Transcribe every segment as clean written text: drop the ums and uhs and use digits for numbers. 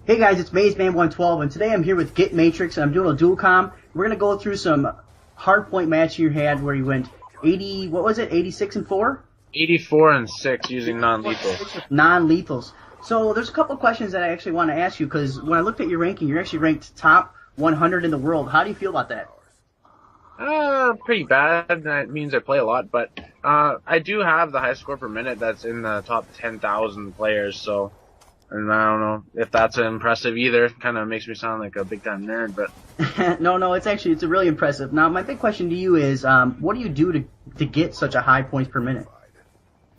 Hey guys, it's Maizeman112, and today I'm here with Get Matrix, and I'm doing a dual comm. We're gonna go through some hardpoint match you had where you went 80, what was it, 86 and 4? 84 and 6 using non-lethals. Non-lethals. So there's a couple questions that I actually want to ask you, because when I looked at your ranking, you're actually ranked top 100 in the world. How do you feel about that? Pretty bad. That means I play a lot, but I do have the highest score per minute that's in the top 10,000 players, so... And I don't know if that's impressive either. Kind of makes me sound like a big-time nerd, but... No, it's really impressive. Now, my big question to you is, what do you do to get such a high points per minute?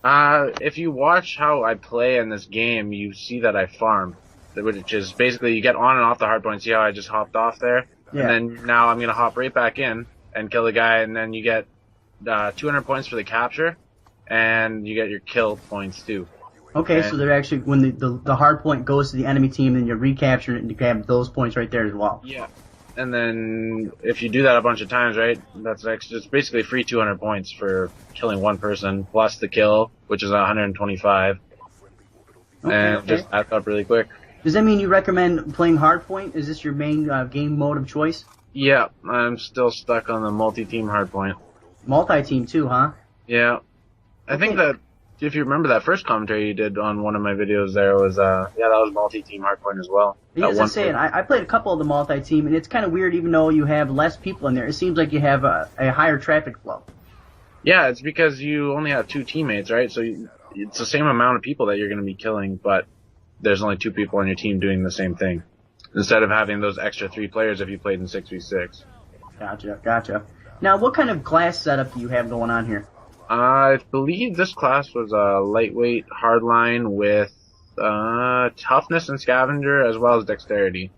If you watch how I play in this game, you see that I farm. Which is basically you get on and off the hard point. See how I just hopped off there? Yeah. And then now I'm going to hop right back in and kill the guy, and then you get 200 points for the capture, and you get your kill points too. Okay, so they're actually, when the hard point goes to the enemy team, then you're recapturing it and you grab those points right there as well. Yeah. And then if you do that a bunch of times, right, that's it's basically free 200 points for killing one person, plus the kill, which is 125. And just adds up really quick. Does that mean you recommend playing hardpoint? Is this your main game mode of choice? Yeah, I'm still stuck on the multi-team hardpoint. Multi-team too, huh? Yeah. I think that if you remember that first commentary you did on one of my videos there was, that was multi-team hardpoint as well. Yeah, as I say, I played a couple of the multi-team, and it's kind of weird even though you have less people in there. It seems like you have a higher traffic flow. Yeah, it's because you only have two teammates, right? So it's the same amount of people that you're going to be killing, but there's only two people on your team doing the same thing. Instead of having those extra 3 players if you played in 6v6. Gotcha. Now, what kind of class setup do you have going on here? I believe this class was a lightweight hardline with toughness and scavenger as well as dexterity.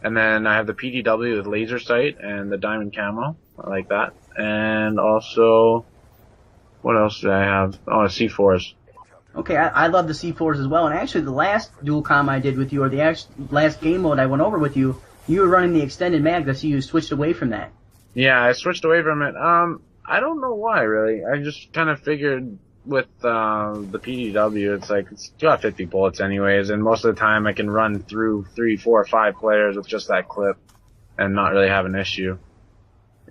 And then I have the PDW with laser sight and the diamond camo. I like that. And also, what else did I have? Oh, C4s. Okay, I love the C4s as well. And actually, the last dual comm I did with you, or the last game mode I went over with you, you were running the extended mag. I see you switched away from that. Yeah, I switched away from it. I don't know why, really. I just kind of figured with the PDW, it's like, it's got 50 bullets anyways, and most of the time I can run through 3, 4, 5 players with just that clip and not really have an issue.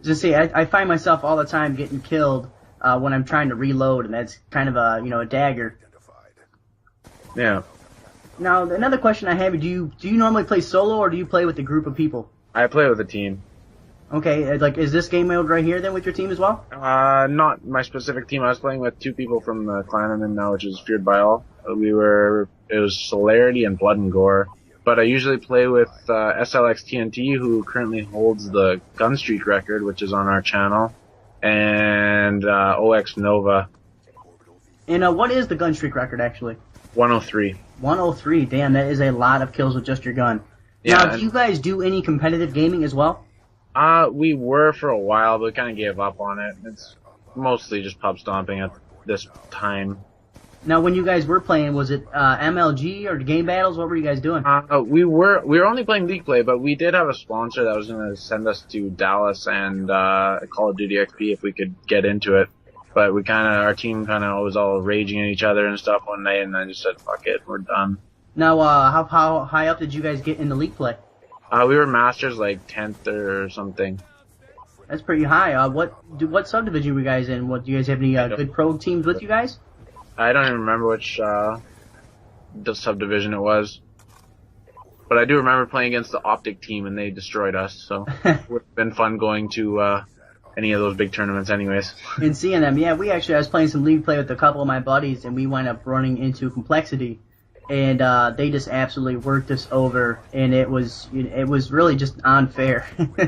Just see, I find myself all the time getting killed when I'm trying to reload, and that's kind of a dagger. Yeah. Now, another question I have, do you normally play solo, or do you play with a group of people? I play with a team. Okay, like, is this game mode right here then with your team as well? Not my specific team. I was playing with 2 people from the clan I'm in now, which is Feared by All. It was Celerity and Blood and Gore. But I usually play with SLX TNT, who currently holds the gun streak record, which is on our channel, and OX Nova. And what is the gun streak record, actually? 103. 103, damn, that is a lot of kills with just your gun. Yeah, now, do you guys do any competitive gaming as well? We were for a while, but we kind of gave up on it. It's mostly just pub stomping at this time. Now, when you guys were playing, was it MLG or game battles? What were you guys doing? We were only playing League Play, but we did have a sponsor that was going to send us to Dallas and Call of Duty XP if we could get into it. But our team kind of was all raging at each other and stuff one night, and I just said, fuck it, we're done. Now, how high up did you guys get in the League Play? We were masters like 10th or something. That's pretty high. What subdivision were you guys in? Do you guys have any good pro teams with you guys? I don't even remember which the subdivision it was. But I do remember playing against the Optic team and they destroyed us, so it would have been fun going to any of those big tournaments anyways. And seeing them, yeah, I was playing some League Play with a couple of my buddies and we wound up running into Complexity. And they just absolutely worked us over, and it was really just unfair.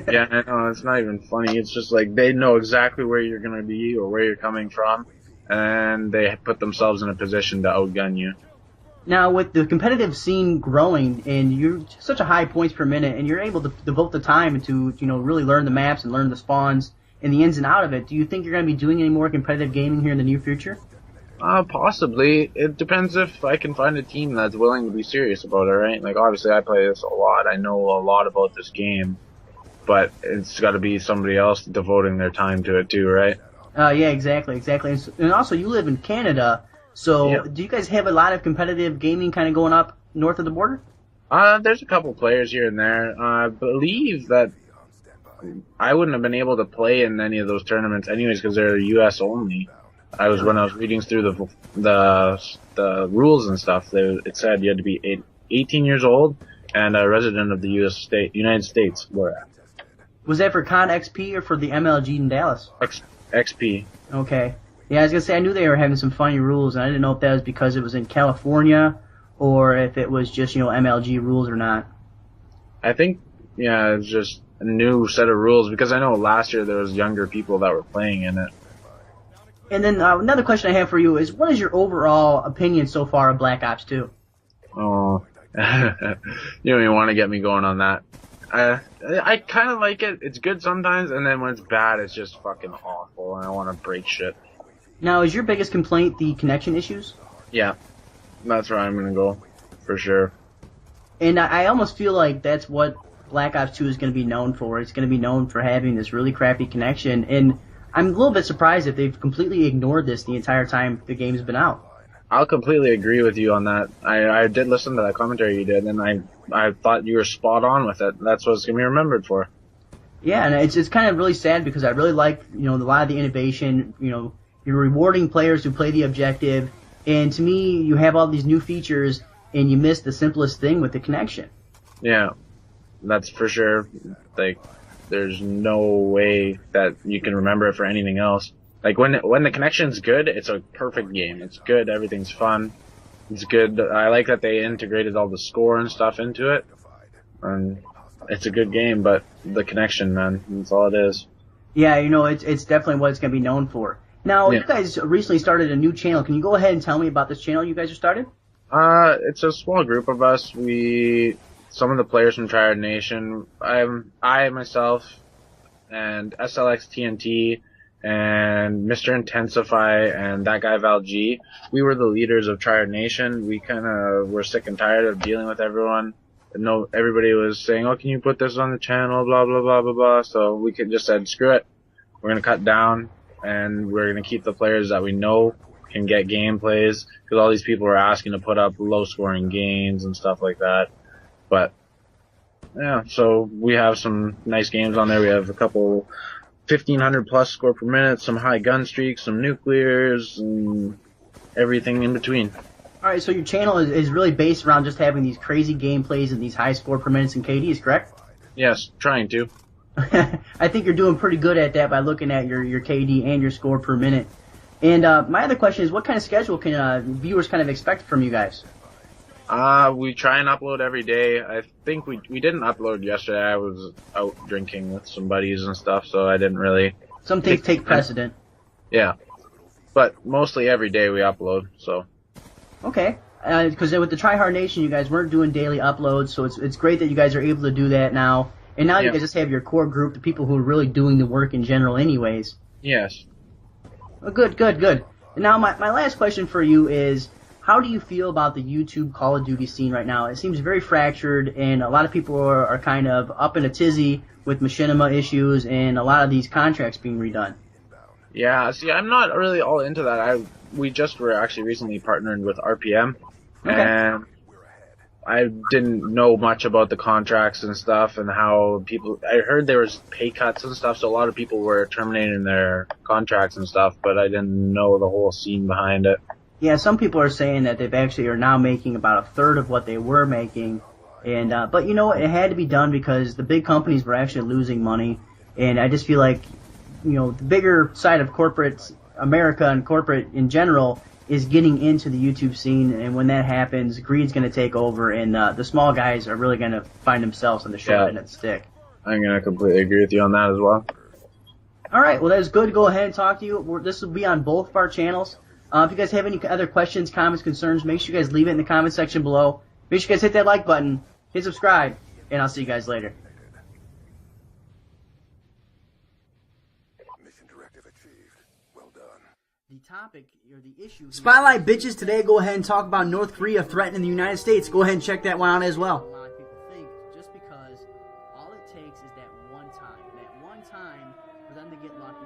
Yeah, I know, it's not even funny. It's just like they know exactly where you're going to be or where you're coming from, and they put themselves in a position to outgun you. Now, with the competitive scene growing, and you're such a high points per minute, and you're able to devote the time to really learn the maps and learn the spawns and the ins and out of it, do you think you're going to be doing any more competitive gaming here in the near future? Possibly. It depends if I can find a team that's willing to be serious about it, right? Like, obviously I play this a lot. I know a lot about this game. But it's got to be somebody else devoting their time to it too, right? Yeah, exactly. And also, you live in Canada, so Yeah. do you guys have a lot of competitive gaming kind of going up north of the border? There's a couple players here and there. I believe that I wouldn't have been able to play in any of those tournaments anyways because they're U.S. only. When I was reading through the rules and stuff, it said you had to be 18 years old and a resident of the United States. Was that for Con XP or for the MLG in Dallas? XP. Okay. Yeah, I was gonna say I knew they were having some funny rules, and I didn't know if that was because it was in California or if it was just MLG rules or not. I think it's just a new set of rules because I know last year there was younger people that were playing in it. And then another question I have for you is, what is your overall opinion so far of Black Ops 2? Oh, you don't even want to get me going on that. I kind of like it. It's good sometimes, and then when it's bad, it's just fucking awful, and I want to break shit. Now, is your biggest complaint the connection issues? Yeah, that's where I'm gonna go, for sure. And I almost feel like that's what Black Ops 2 is going to be known for. It's going to be known for having this really crappy connection, and I'm a little bit surprised that they've completely ignored this the entire time the game's been out. I'll completely agree with you on that. I did listen to that commentary you did, and I thought you were spot on with it. That's what it's going to be remembered for. Yeah, and it's kind of really sad because I really like, a lot of the innovation. You're rewarding players who play the objective, and to me, you have all these new features, and you miss the simplest thing with the connection. Yeah, that's for sure. Like, there's no way that you can remember it for anything else. Like, when the connection's good, it's a perfect game. It's good, everything's fun. It's good. I like that they integrated all the score and stuff into it. And it's a good game, but the connection, man, that's all it is. Yeah, it's definitely what it's going to be known for. Now, You guys recently started a new channel. Can you go ahead and tell me about this channel you guys have started? It's a small group of us. Some of the players from Tryhard Nation, I myself, and SLX TNT, and Mr. Intensify, and that guy Val G, we were the leaders of Tryhard Nation. We kind of were sick and tired of dealing with everyone. Everybody was saying, oh, can you put this on the channel, blah, blah, blah, blah, blah. So we just said, screw it. We're going to cut down, and we're going to keep the players that we know can get gameplays, because all these people were asking to put up low-scoring games and stuff like that. But, yeah, so we have some nice games on there. We have a couple 1,500 plus score per minute, some high gun streaks, some nuclears, and everything in between. Alright, so your channel is really based around just having these crazy gameplays and these high score per minutes and KDs, correct? Yes, trying to. I think you're doing pretty good at that by looking at your KD and your score per minute. And my other question is, what kind of schedule can viewers kind of expect from you guys? We try and upload every day. I think we didn't upload yesterday. I was out drinking with some buddies and stuff, so I didn't really... Some things take precedent. Yeah. But mostly every day we upload, so... Okay. Because with the Tryhard Nation, you guys weren't doing daily uploads, so it's great that you guys are able to do that now. And now you guys just have your core group, the people who are really doing the work in general anyways. Yes. Well, good. And now my last question for you is... How do you feel about the YouTube Call of Duty scene right now? It seems very fractured, and a lot of people are kind of up in a tizzy with machinima issues and a lot of these contracts being redone. Yeah, see, I'm not really all into that. We just were actually recently partnered with RPM, and I didn't know much about the contracts and stuff and how people... I heard there was pay cuts and stuff, so a lot of people were terminating their contracts and stuff, but I didn't know the whole scene behind it. Yeah, some people are saying that they've actually are now making about a third of what they were making, and but it had to be done because the big companies were actually losing money, and I just feel like the bigger side of corporate America and corporate in general is getting into the YouTube scene, and when that happens, greed's going to take over, and the small guys are really going to find themselves on the short end of the stick. I'm going to completely agree with you on that as well. All right, well, that is good to go ahead and talk to you. This will be on both of our channels. If you guys have any other questions, comments, concerns, make sure you guys leave it in the comment section below. Make sure you guys hit that like button, hit subscribe, and I'll see you guys later. Mission directive achieved. Well done. The topic, or the issue... Spotlight bitches, today go ahead and talk about North Korea threatening the United States. Go ahead and check that one out as well. A lot of people think just because all it takes is that one time for them to get lucky,